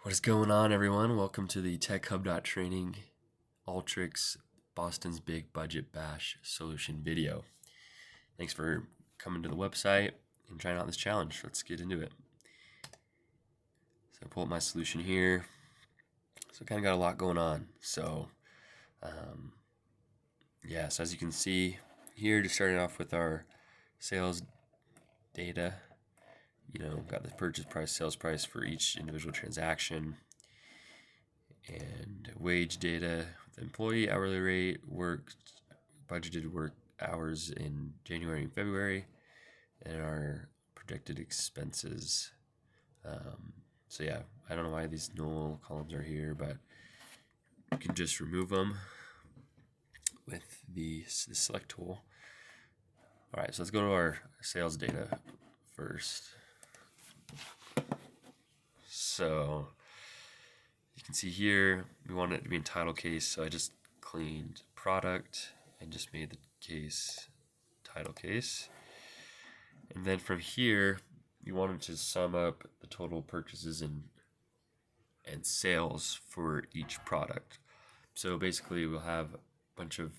What is going on, everyone? Welcome to the TechHub.training Alteryx Boston's Big Budget Bash solution video. Thanks for coming to the website and trying out this challenge. Let's get into it. So pull up my solution here. So kind of got a lot going on. So as you can see here, just starting off with our sales data. Got the purchase price, sales price for each individual transaction, and wage data with employee hourly rate, budgeted work hours in January and February, and our projected expenses. I don't know why these null columns are here, but you can just remove them with the select tool. All right, so let's go to our sales data first. So you can see here, we want it to be in title case, so I just cleaned product and just made the case title case. And then from here, you want to sum up the total purchases and sales for each product. So basically, we'll have a bunch of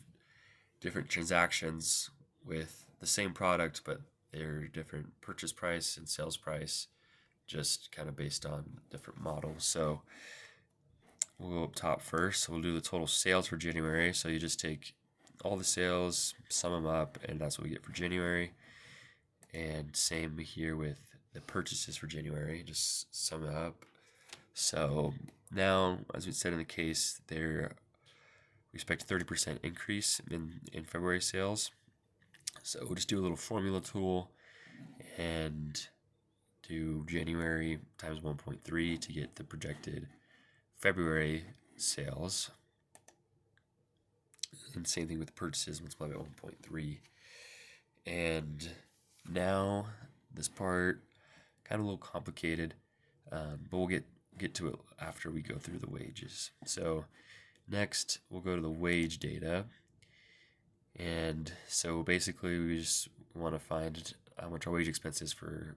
different transactions with the same product, but they're different purchase price and sales price, just kind of based on different models. So we'll go up top first. So we'll do the total sales for January. So you just take all the sales, sum them up, and that's what we get for January. And same here with the purchases for January, just sum it up. So now, as we said in the case, we expect a 30% increase in February sales. So we'll just do a little formula tool and do January times 1.3 to get the projected February sales. And same thing with the purchases, multiply by 1.3. And now this part, kind of a little complicated, but we'll get to it after we go through the wages. So next, we'll go to the wage data. And so basically, we just want to find how much our wage expense is for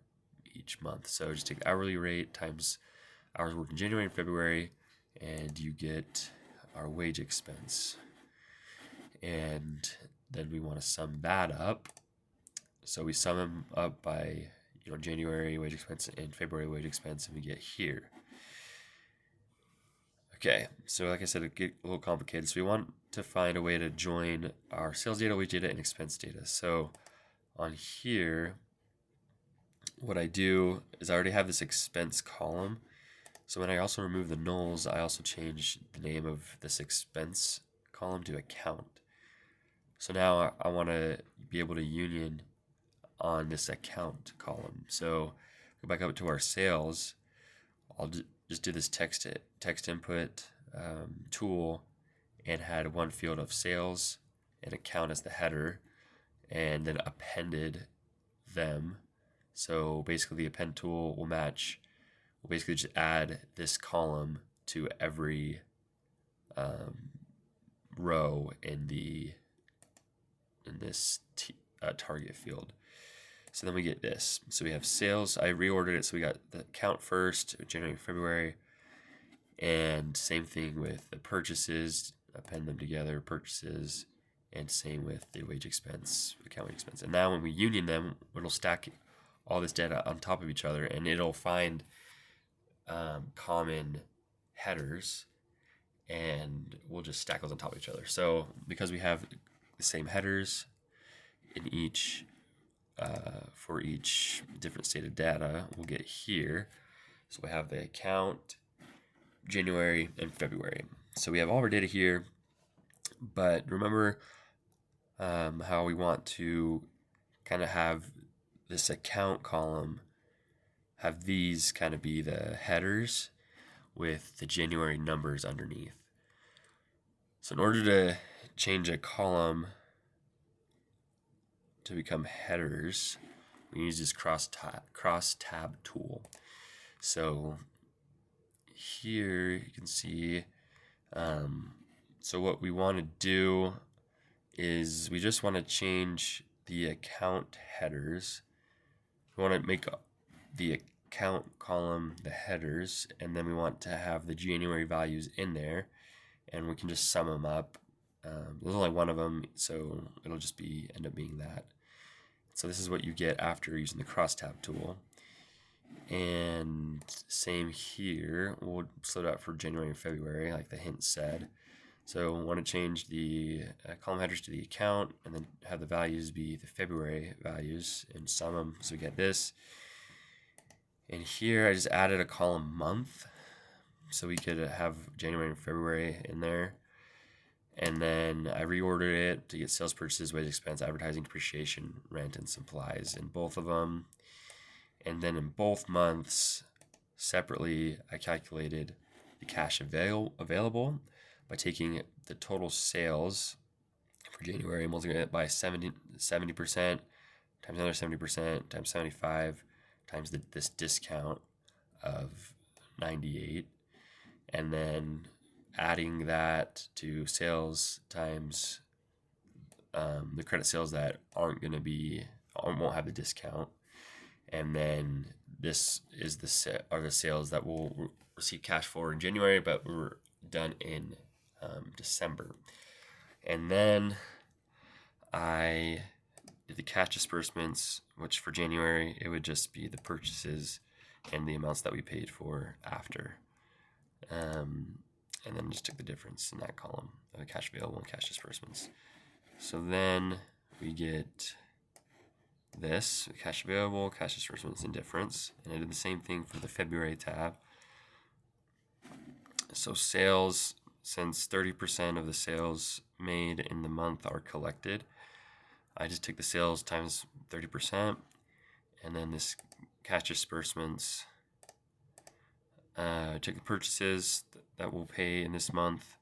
each month. So just take the hourly rate times hours worked in January and February, and you get our wage expense. And then we want to sum that up. So we sum them up by January wage expense and February wage expense, and we get here. Okay, so like I said, it get a little complicated. So we want to find a way to join our sales data, wage data, and expense data. So on here, what I do is I already have this expense column. So when I also remove the nulls, I also change the name of this expense column to account. So now I want to be able to union on this account column. So go back up to our sales. I'll just do this text input tool and had one field of sales and account as the header, and then appended them. So basically the append tool will basically just add this column to every row in this target field. So then we get this. So we have sales. I reordered it, so we got the count first, January and February. And same thing with the purchases, append them together, purchases, and same with the wage expense, account expense. And now when we union them, it'll stack all this data on top of each other, and it'll find common headers, and we'll just stack those on top of each other. So because we have the same headers in each for each different state of data, we'll get here. So we have the account, January, and February. So we have all of our data here, but remember how we want to kind of have this account column, have these kind of be the headers with the January numbers underneath. So in order to change a column to become headers, we use this cross tab tool. So here you can see, so what we want to do is we just want to change the account headers. We want to make the count column, the headers, and then we want to have the January values in there, and we can just sum them up. There's only one of them, so it'll just end up being that. So this is what you get after using the crosstab tool. And same here, we'll split it out for January and February, like the hint said. So we want to change the column headers to the account, and then have the values be the February values and sum them. So we get this. And here I just added a column month, so we could have January and February in there. And then I reordered it to get sales, purchases, wage, expense, advertising, depreciation, rent, and supplies in both of them. And then in both months, separately, I calculated the cash available by taking the total sales for January and multiplying it by 70% times another 70% times 75 times this discount of 98, and then adding that to sales times the credit sales that won't have the discount, and then this is the sales that we'll receive cash for in January, but we're done in December. And then I did the cash disbursements, which for January it would just be the purchases and the amounts that we paid for after, and then just took the difference in that column of the cash available and cash disbursements. So then we get this, cash available, cash disbursements, and difference. And I did the same thing for the February tab. So sales, since 30% of the sales made in the month are collected, I just took the sales times 30%, and then this cash disbursements, took the purchases that we'll pay in this month,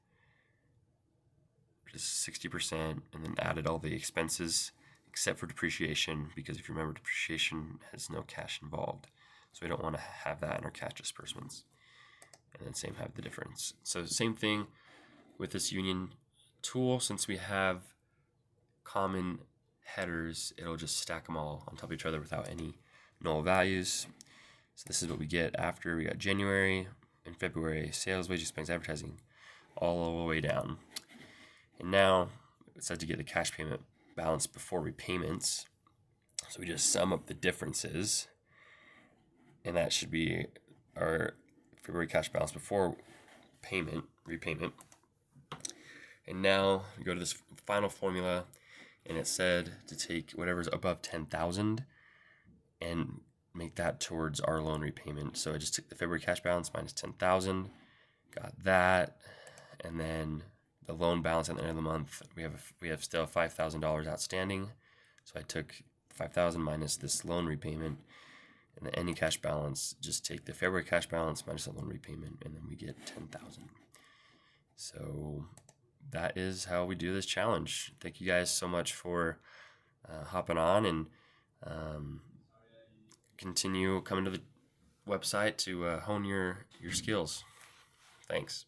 which is 60%, and then added all the expenses except for depreciation, because if you remember, depreciation has no cash involved, so we don't want to have that in our cash disbursements. And then same, have the difference. So same thing with this union tool. Since we have common headers, it'll just stack them all on top of each other without any null values. So this is what we get after. We got January and February sales, wage, expense, advertising, all the way down. And now it says to get the cash payment balance before repayments. So we just sum up the differences, and that should be our February cash balance before repayment. And now we go to this final formula, and it said to take whatever's above 10,000 and make that towards our loan repayment. So I just took the February cash balance minus 10,000, got that, and then the loan balance at the end of the month, we have still $5,000 outstanding. So I took 5,000 minus this loan repayment, and the ending cash balance, just take the February cash balance minus the loan repayment, and then we get 10,000. So that is how we do this challenge. Thank you guys so much for hopping on, and continue coming to the website to hone your skills. Thanks.